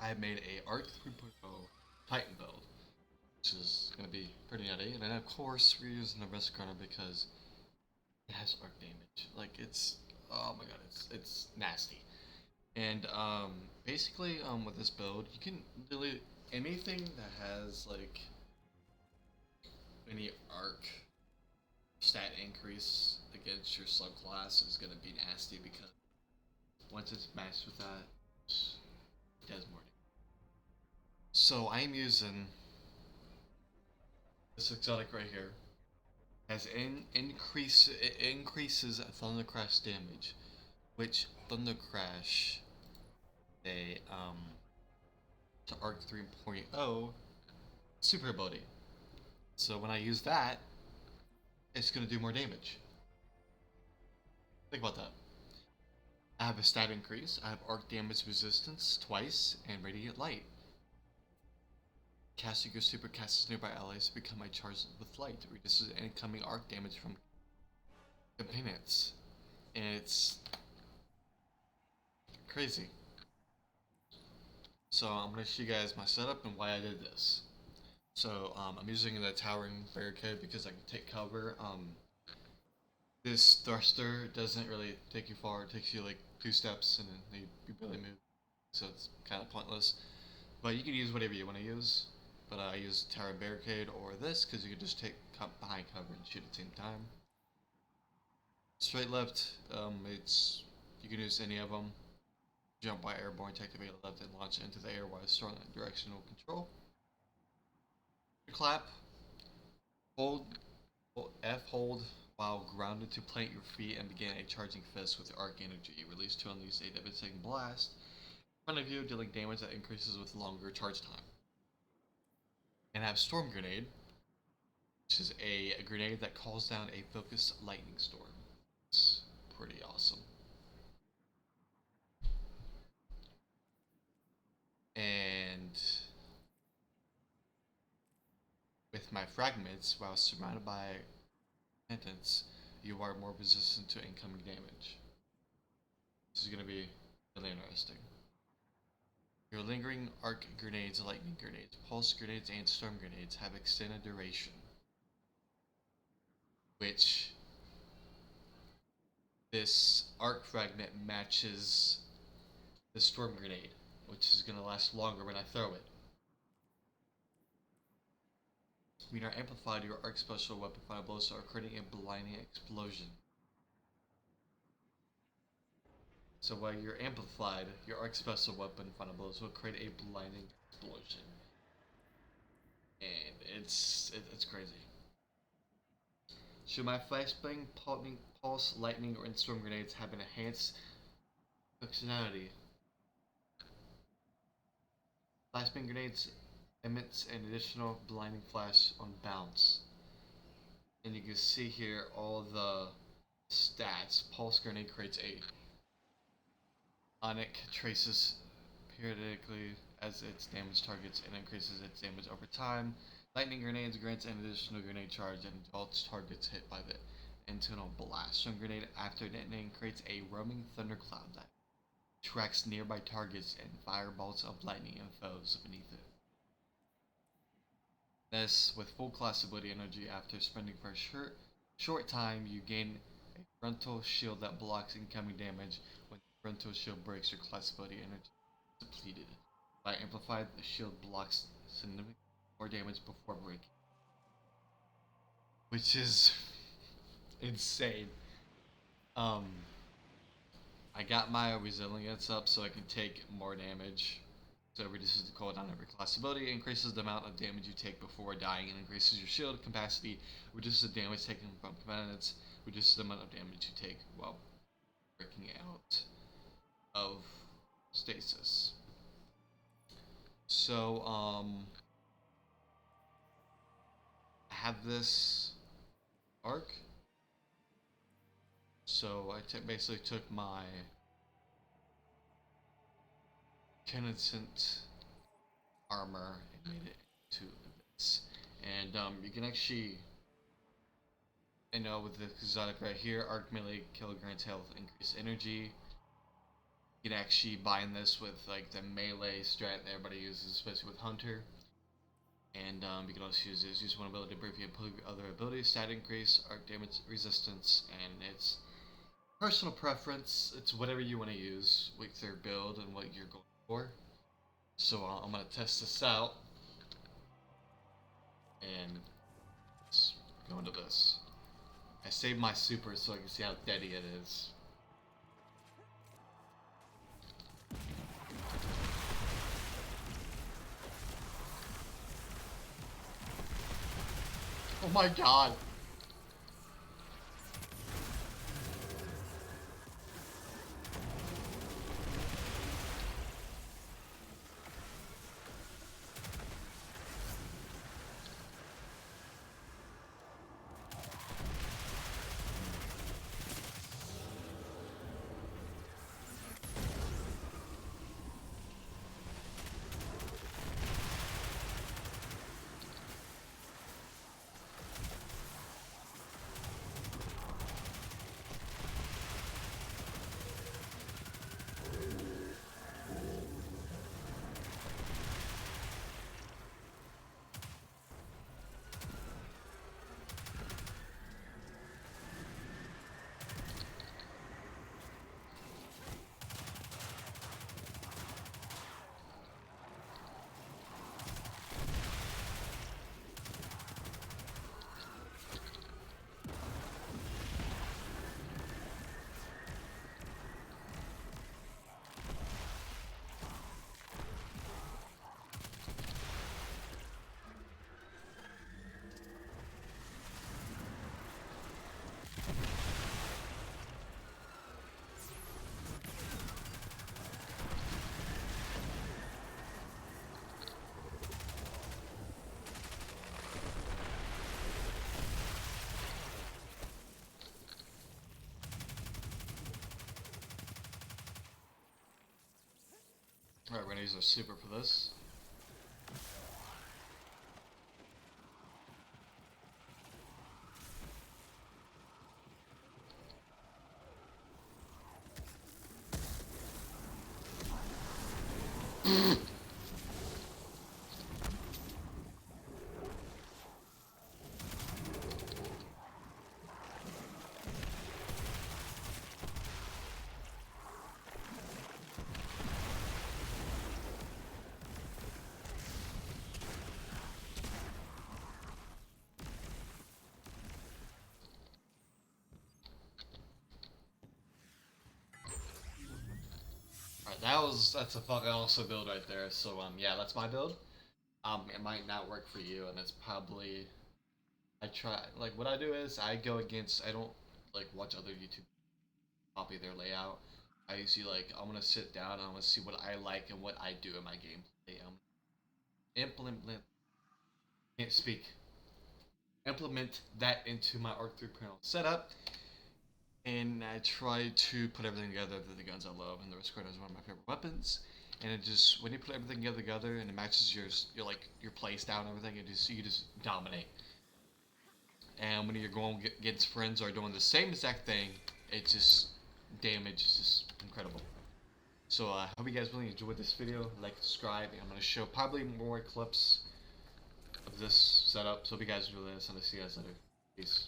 I made a Arc 3.0 Titan build, which is going to be pretty nutty. And then of course we're using the Risk Runner because it has arc damage. Like it's, oh my god, it's nasty. And basically with this build, you can literally anything that has like any arc stat increase against your subclass is gonna be nasty because once it's matched with that, it does more damage. So I'm using this exotic right here. Has it increases Thunder Crash damage, which Thunder Crash a to Arc 3.0 super ability. So when I use that, it's gonna do more damage. Think about that. I have a stat increase, I have arc damage resistance twice, and radiant light. Casting your super casts nearby allies to become a charge with light. Reduces incoming arc damage from companions. And it's crazy. So I'm gonna show you guys my setup and why I did this. So I'm using the towering barricade because I can take cover. This thruster doesn't really take you far. It takes you like 2 steps and then you barely move. So it's kind of pointless. But you can use whatever you want to use. But I use towering barricade or this because you can just take behind cover and shoot at the same time. Straight left, it's you can use any of them. Jump by airborne, take the left and launch into the air while storing directional control. Clap, hold F hold while grounded to plant your feet and begin a charging fist with arc energy. Release to unleash a devastating blast in front of you, dealing damage that increases with longer charge time. And have Storm Grenade, which is a grenade that calls down a focused lightning storm. It's pretty awesome. And with my fragments, while surrounded by sentence, you are more resistant to incoming damage. This is going to be really interesting. Your lingering arc grenades, lightning grenades, pulse grenades, and storm grenades have extended duration, which this arc fragment matches the storm grenade, which is going to last longer when I throw it. When you're amplified, your arc special weapon final blows are creating a blinding explosion. So while you're amplified, your arc special weapon final blows will create a blinding explosion. And it's crazy. Should my flashbang, pulse, lightning, or storm grenades have an enhanced functionality? Flashbang grenades emits an additional blinding flash on bounce. And you can see here all the stats. Pulse grenade creates a Onic traces periodically as its damage targets and increases its damage over time. Lightning grenades grants an additional grenade charge and all targets hit by the internal blast. Storm grenade after detonating creates a roaming thundercloud that tracks nearby targets and fire bolts of lightning and foes beneath it. This, with full class ability energy after spending for a short time, you gain a frontal shield that blocks incoming damage. When the frontal shield breaks, your class ability energy is depleted. By amplified, the shield blocks significantly more damage before breaking, which is insane. Um, I got my resilience up so I can take more damage. So it reduces the cooldown of your class ability, increases the amount of damage you take before dying, and increases your shield capacity, reduces the damage taken from components, reduces the amount of damage you take while breaking out of stasis. So, I have this arc. So I basically took my Tennicent armor and made it into this. And you can actually, with the exotic right here, arc melee kill grants health, increase energy. You can actually bind this with like the melee strat that everybody uses, especially with Hunter. And you can also use this. Use one ability to briefly improve other abilities, stat increase, arc damage resistance, and it's personal preference. It's whatever you want to use with your build and what you're going for. So I'm gonna test this out and let's go into this. I saved my super so I can see how deady it is. Oh my god! Alright, we're gonna use our super for this. Alright, that's a fucking awesome build right there. So yeah, that's my build. It might not work for you, and it's probably I try like what I do is I go against I don't like watch other YouTube copy their layout. I usually like I'm gonna sit down and I'm gonna see what I like and what I do in my gameplay. Implement can't speak. Implement that into my Arc 3 panel setup, and I try to put everything together with the guns I love, and the Riscorn is one of my favorite weapons. And it just when you put everything together and it matches your like your play style and everything, it just you just dominate. And when you're going against friends who are doing the same exact thing, it just damage is just incredible. So I hope you guys really enjoyed this video. Like, subscribe, and I'm gonna show probably more clips of this setup. So hope you guys enjoy this, and I'll see you guys later. Peace.